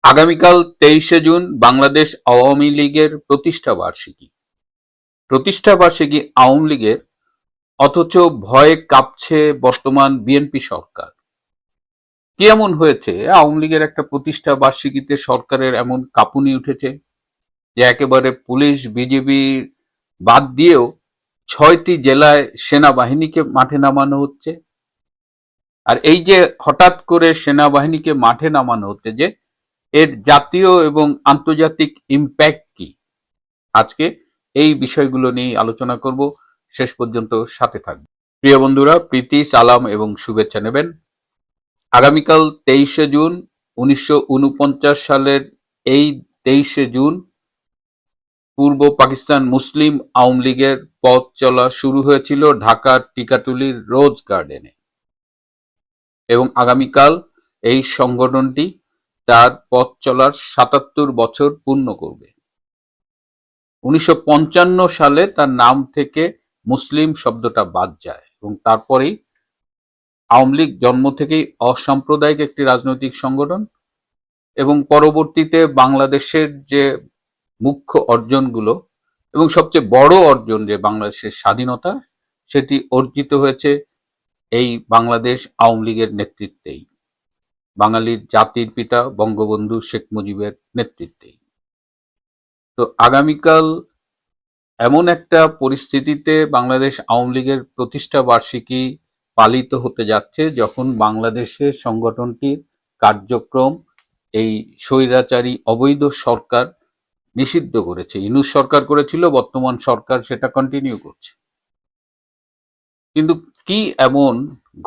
আগামীকাল ২৩শে জুন বাংলাদেশ আওয়ামী লীগের প্রতিষ্ঠা বার্ষিকী। প্রতিষ্ঠা বার্ষিকী আওয়ামী লীগের, অথচ ভয়ে কাঁপছে বর্তমান বিএনপি সরকার। কি এমন হয়েছে আওয়ামী লীগের একটা প্রতিষ্ঠা বার্ষিকীতে সরকারের এমন কাঁপুনি উঠেছে যে একেবারে পুলিশ বিজিবি বাদ দিয়েও ৬টি জেলায় সেনাবাহিনীকে মাঠে নামানো হচ্ছে। আর এই যে হঠাৎ করে সেনাবাহিনীকে মাঠে নামানো হচ্ছে, যে এর জাতীয় এবং আন্তর্জাতিক ইম্প্যাক্ট কি, আজকে এই বিষয়গুলো নিয়ে আলোচনা করব। শেষ পর্যন্ত সাথে থাকবে। প্রিয় বন্ধুরা, প্রীতি, সালাম এবং শুভেচ্ছা নেবেন। আগামীকাল ২৩শে জুন ১৯৪৯ সালের এই ২৩শে জুন পূর্ব পাকিস্তান মুসলিম আওয়ামী লীগের পথ চলা শুরু হয়েছিল ঢাকার টিকাটুলির রোজ গার্ডেনে, এবং আগামীকাল এই সংগঠনটি তার পথ চলার ৭৭ বছর পূর্ণ করবে। ১৯৫৫ সালে তার নাম থেকে মুসলিম শব্দটা বাদ যায়, এবং তারপরেই আওয়ামী লীগ জন্ম থেকেই অসাম্প্রদায়িক একটি রাজনৈতিক সংগঠন, এবং পরবর্তীতে বাংলাদেশের যে মুখ্য অর্জনগুলো এবং সবচেয়ে বড় অর্জন যে বাংলাদেশের স্বাধীনতা, সেটি অর্জিত হয়েছে এই বাংলাদেশ আওয়ামী লীগের নেতৃত্বেই, বাঙালির জাতির পিতা বঙ্গবন্ধু শেখ মুজিবের নেতৃত্বেই। তো আগামীকাল এমন একটা পরিস্থিতিতে বাংলাদেশ আওয়ামী লীগের প্রতিষ্ঠা বার্ষিকী পালিত হতে যাচ্ছে, যখন বাংলাদেশে সংগঠনটির কার্যক্রম এই স্বৈরাচারী অবৈধ সরকার নিষিদ্ধ করেছে। ইউনূস সরকার করেছিল, বর্তমান সরকার সেটা কন্টিনিউ করছে। কিন্তু কি এমন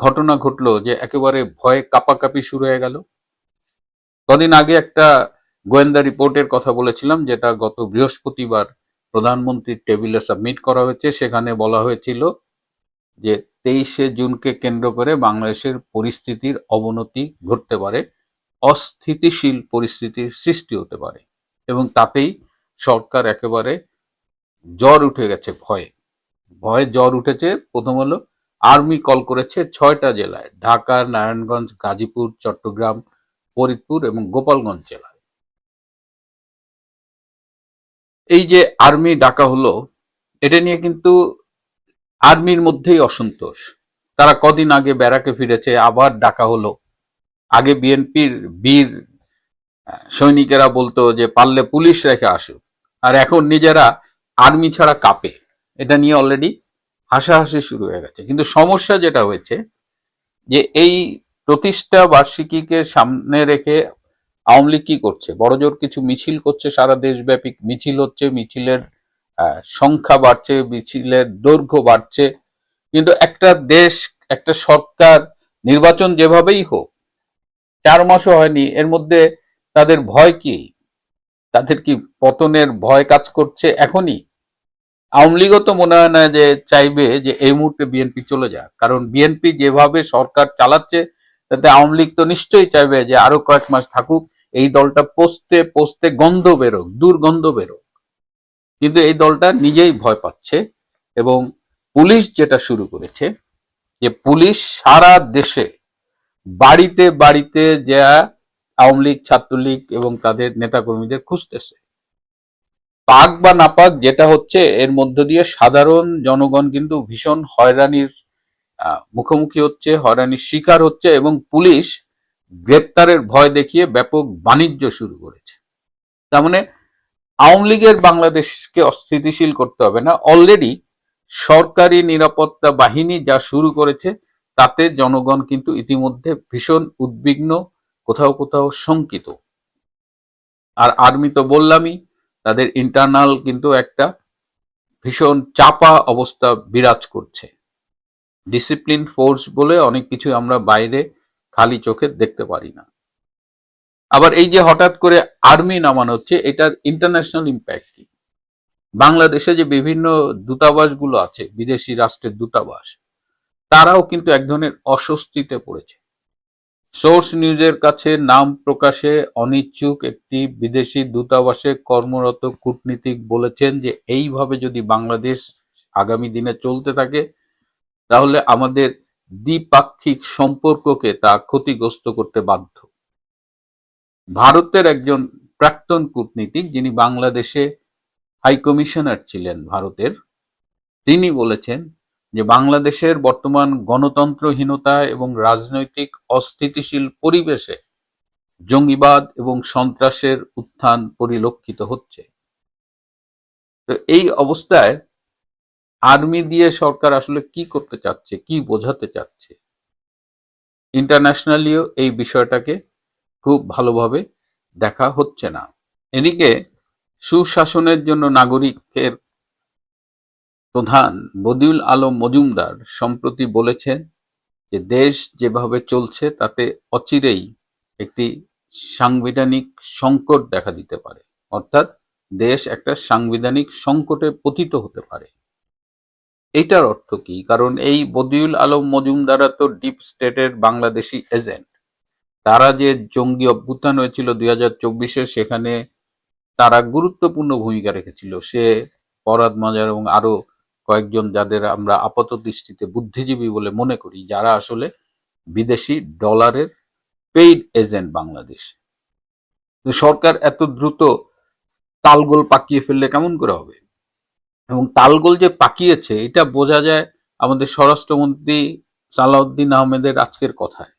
ঘটনা ঘটলো যে একেবারে ভয়ে কাঁপাকাঁপি শুরু হয়ে গেল? কদিন আগে একটা গোয়েন্দা রিপোর্টের কথা বলেছিলাম, যেটা গত বৃহস্পতিবার প্রধানমন্ত্রীর টেবিলে সাবমিট করা হয়েছে। সেখানে বলা হয়েছিল যে ২৩শে জুনকে কেন্দ্র করে বাংলাদেশের পরিস্থিতির অবনতি ঘটতে পারে, অস্থিতিশীল পরিস্থিতির সৃষ্টি হতে পারে, এবং তাতেই সরকার একেবারে জ্বর উঠে গেছে। ভয়ে জ্বর উঠেছে। প্রথম হলো আর্মি কল করেছে ৬টা জেলায়, ঢাকা, নারায়ণগঞ্জ, গাজীপুর, চট্টগ্রাম, ফরিদপুর এবং গোপালগঞ্জ জেলায়। এই যে আর্মি ডাকা হলো, এটা নিয়ে কিন্তু আর্মির মধ্যেই অসন্তোষ। তারা কদিন আগে ব্যারাকে ফিরেছে, আবার ডাকা হলো। আগে বিএনপির বীর সৈনিকেরা বলতো যে পারলে পুলিশ রেখে আসুক, আর এখন নিজেরা আর্মি ছাড়া কাঁপে। এটা নিয়ে অলরেডি হাসাহাসি শুরু হয়ে গেছে। কিন্তু সমস্যা যেটা হয়েছে, যে এই প্রতিষ্ঠা বার্ষিকীকে সামনে রেখে আওয়ামী লীগ কি করছে, বড়জোর কিছু মিছিল করছে, সারা দেশব্যাপী মিছিল হচ্ছে, মিছিলের সংখ্যা বাড়ছে, মিছিলের দৈর্ঘ্য বাড়ছে। কিন্তু একটা দেশ, একটা সরকার, নির্বাচন যেভাবেই হোক, ৪ মাসও হয়নি, এর মধ্যে তাদের ভয় কি? তাদের কি পতনের ভয় কাজ করছে এখনই? আওয়ামী লীগও তো মনে হয় না যে চাইবে যে এই মুহূর্তে বিএনপি চলে যাক, কারণ বিএনপি যেভাবে সরকার চালাচ্ছে, তাতে আওয়ামী লীগ তো নিশ্চয়ই চাইবে যে আরো কয়েক মাস থাকুক, এই দলটা পচতে পচতে গন্ধ বেরোক, দুর্গন্ধ বেরোক। কিন্তু এই দলটা নিজেই ভয় পাচ্ছে, এবং পুলিশ যেটা শুরু করেছে, যে পুলিশ সারা দেশে বাড়িতে বাড়িতে যা আওয়ামী লীগ, ছাত্রলীগ এবং তাদের নেতাকর্মীদের খুঁজতেছে। পাক বা না পাক যেটা হচ্ছে, এর মধ্য দিয়ে সাধারণ জনগণ কিন্তু ভীষণ হয়রানির মুখোমুখি হচ্ছে, হয়রানির শিকার হচ্ছে, এবং পুলিশ গ্রেপ্তারের ভয় দেখিয়ে ব্যাপক বাণিজ্য শুরু করেছে। তার মানে আওয়ামী লীগের বাংলাদেশকে অস্থিতিশীল করতে হবে না, অলরেডি সরকারি নিরাপত্তা বাহিনী যা শুরু করেছে, তাতে জনগণ কিন্তু ইতিমধ্যে ভীষণ উদ্বিগ্ন, কোথাও কোথাও শঙ্কিত। আর আর্মি তো বললামই, তাদের ইন্টারনাল কিন্তু একটা ভীষণ চাপা অবস্থা বিরাজ করছে। ডিসিপ্লিন ফোর্স বলে অনেক কিছু আমরা বাইরে খালি চোখে দেখতে পারি না। আবার এই যে হঠাৎ করে আর্মি নামানো হচ্ছে, এটার ইন্টারন্যাশনাল ইম্প্যাক্ট কি? বাংলাদেশে যে বিভিন্ন দূতাবাসগুলো আছে, বিদেশি রাষ্ট্রের দূতাবাস, তারাও কিন্তু এক ধরনের অস্বস্তিতে পড়েছে। সোর্স নিউজের কাছে নাম প্রকাশে অনিচ্ছুক একটি বিদেশি দূতাবাসে কর্মরত কূটনীতিক বলেছেন যে এইভাবে যদি বাংলাদেশ আগামী দিনে চলতে থাকে, তাহলে আমাদের দ্বিপাক্ষিক সম্পর্ককে তা ক্ষতিগ্রস্ত করতে বাধ্য। ভারতের একজন প্রাক্তন কূটনীতিক, যিনি বাংলাদেশে হাই কমিশনার ছিলেন ভারতের, তিনি বলেছেন যে বাংলাদেশের বর্তমান গণতন্ত্রহীনতা এবং রাজনৈতিক অস্থিতিশীল পরিবেশে জঙ্গিবাদ এবং সন্ত্রাসের উত্থান পরিলক্ষিত হচ্ছে। তো এই অবস্থায় আর্মি দিয়ে সরকার আসলে কি করতে চাচ্ছে, কি বোঝাতে চাচ্ছে, ইন্টারন্যাশনালিও এই বিষয়টাকে খুব ভালোভাবে দেখা হচ্ছে না। এদিকে সুশাসনের জন্য নাগরিকের প্রধান বদিউল আলম মজুমদার সম্প্রতি বলেছেন যে দেশ যেভাবে চলছে তাতে অচিরেই একটি সাংবিধানিক সংকট দেখা দিতে পারে, অর্থাৎ দেশ একটা সাংবিধানিক সংকটে পতিত হতে পারে। এটার অর্থ কি? কারণ এই বদিউল আলম মজুমদাররা তো ডিপ স্টেটের বাংলাদেশি এজেন্ট। তারা যে জঙ্গি অভ্যুত্থান হয়েছিল 2024-এ, সেখানে তারা গুরুত্বপূর্ণ ভূমিকা রেখেছিল। সে ফরহাদ মাজার এবং আরো কয়েকজন, যাদের আমরা আপাত দৃষ্টিতে বুদ্ধিজীবী বলে মনে করি, যারা আসলে বিদেশি ডলারের পেইড এজেন্ট বাংলাদেশ। তো সরকার এত দ্রুত তালগোল পাকিয়ে ফেললে কেমন করে হবে? এবং তালগোল যে পাকিয়েছে এটা বোঝা যায় আমাদের স্বরাষ্ট্রমন্ত্রী সালাউদ্দিন আহমেদের আজকের কথায়।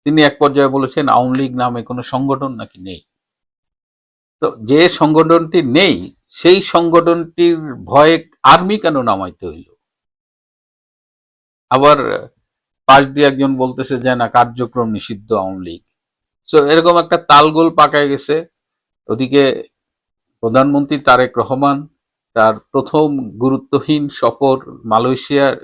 তিনি এক পর্যায়ে বলেছেন আওয়ামী লীগ নামে কোনো সংগঠন নাকি নেই। তো যে সংগঠনটি নেই সেই সংগঠনটির ভয়ে আর্মি কেন নামাইতে হইল? আবার পাশ দিয়ে একজন বলতেছে যে না, কার্যক্রম নিষিদ্ধ আওয়ামী লীগ। সো এরকম একটা তালগোল পাকায় গেছে। ওদিকে প্রধানমন্ত্রী তারেক রহমান তার প্রথম গুরুত্বহীন সফর মালয়েশিয়ার,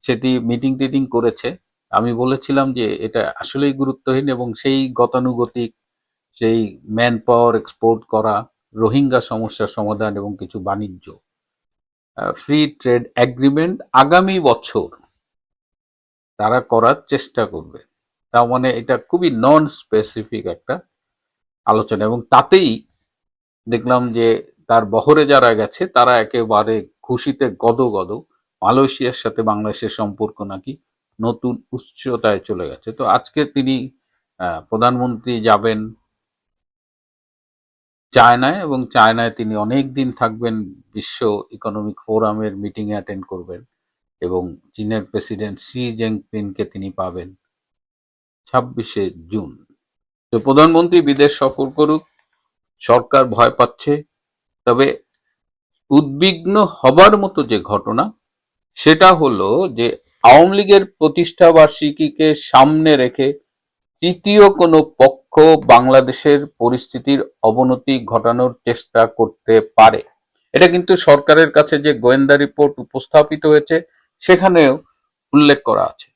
সেটি মিটিং টিটিং করেছে। আমি বলেছিলাম যে এটা আসলেই গুরুত্বহীন, এবং সেই গতানুগতিক সেই ম্যান পাওয়ার এক্সপোর্ট করা, রোহিঙ্গা সমস্যার সমাধান এবং কিছু বাণিজ্য, ফ্রি ট্রেড এগ্রিমেন্ট আগামী বছর তারা করার চেষ্টা করবে। তার মানে এটা খুবই নন স্পেসিফিক একটা আলোচনা, এবং তাতেই দেখলাম যে তার বহরে যারা গেছে তারা একেবারে খুশিতে গদগদ। মালয়েশিয়ার সাথে বাংলাদেশের সম্পর্ক নাকি নতুন উচ্চতায় চলে গেছে। তো আজকে তিনি প্রধানমন্ত্রী যাবেন চায়নায়, এবং চায়নায় তিনি অনেক দিন থাকবেন, বিশ্ব ইকোনমিক ফোরামের মিটিং এ অ্যাটেন্ড করবেন, এবং চীনের প্রেসিডেন্ট শি জিনপিংকে তিনি পাবেন 26শে জুন। তো প্রধানমন্ত্রী বিদেশ সফর করুক, সরকার ভয় পাচ্ছে। তবে উদ্বিগ্ন হবার মতো যে ঘটনা সেটা হলো যে আওয়ামী লীগের প্রতিষ্ঠা বার্ষিকীকে সামনে রেখে তৃতীয় কোনো পক্ষ বাংলাদেশের পরিস্থিতির অবনতি ঘটানোর চেষ্টা করতে পারে। এটা কিন্তু সরকারের কাছে যে গোয়েন্দা রিপোর্ট উপস্থাপিত হয়েছে সেখানেও উল্লেখ করা আছে।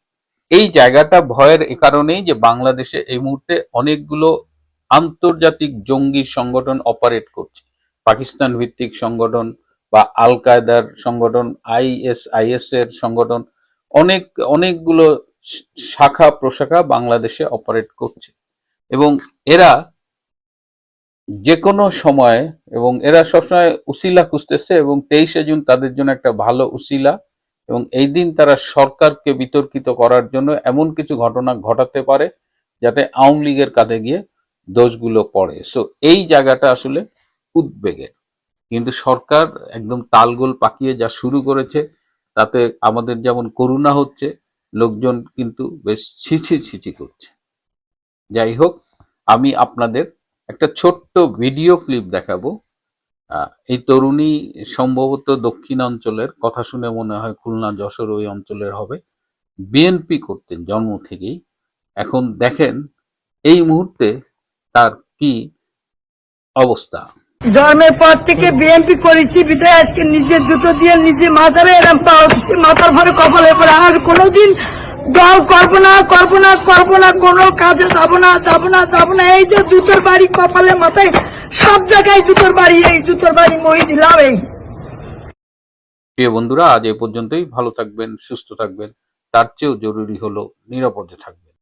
এই জায়গাটা ভয়ের এ কারণেই যে বাংলাদেশে এই মুহূর্তে অনেকগুলো আন্তর্জাতিক জঙ্গি সংগঠন অপারেট করছে। পাকিস্তান ভিত্তিক সংগঠন বা আল কায়দার সংগঠন, আইএসআইএস এর সংগঠন, অনেকগুলো শাখা প্রশাখা বাংলাদেশে অপারেট করছে, এবং এরা যে কোনো সময়, এবং এরা সবসময় উসিলা খুঁজতেছে, এবং 23শে জুন তাদের জন্য একটা ভালো উসিলা, এবং এই দিন তারা সরকারকে বিতর্কিত করার জন্য এমন কিছু ঘটনা ঘটাতে পারে যাতে আওয়ামী লীগের কাঁধে গিয়ে দোষগুলো পড়ে। সো এই জায়গাটা আসলে উদ্বেগের। কিন্তু সরকার একদম তালগোল পাকিয়ে যা শুরু করেছে তাতে আমাদের যেমন করুণা হচ্ছে, লোকজন কিন্তু বেশ ছিছি ছিছি করছে। যাই হোক, আমি আপনাদের একটা ছোট্ট ভিডিও ক্লিপ দেখাবো। এই তরুণী সম্ভবত দক্ষিণাঞ্চলের, কথা শুনে মনে হয় খুলনা যশোর ওই অঞ্চলের হবে। বিএনপি করতেন জন্ম থেকেই। এখন দেখেন এই মুহূর্তে তার কি অবস্থা। জন্মের পর থেকে বিএনপি করেছি বিদায় আজকে নিজের জুতো দিয়ে নিজে মাথারে এরম পাওয়া দিচ্ছি, মাথার ভরে কপালের পরে। আর কোনোদিন দল করবো না, কোনো কাজে যাবো না। এই যে জুতোর বাড়ি কপালে মাথায় সব জায়গায় জুতোর বাড়ি, এই জুতোর বাড়ি মই দিলাম। এই প্রিয় বন্ধুরা, আজ এ পর্যন্তই। ভালো থাকবেন, সুস্থ থাকবেন, তার চেয়েও জরুরি হলো নিরাপদে থাকবেন।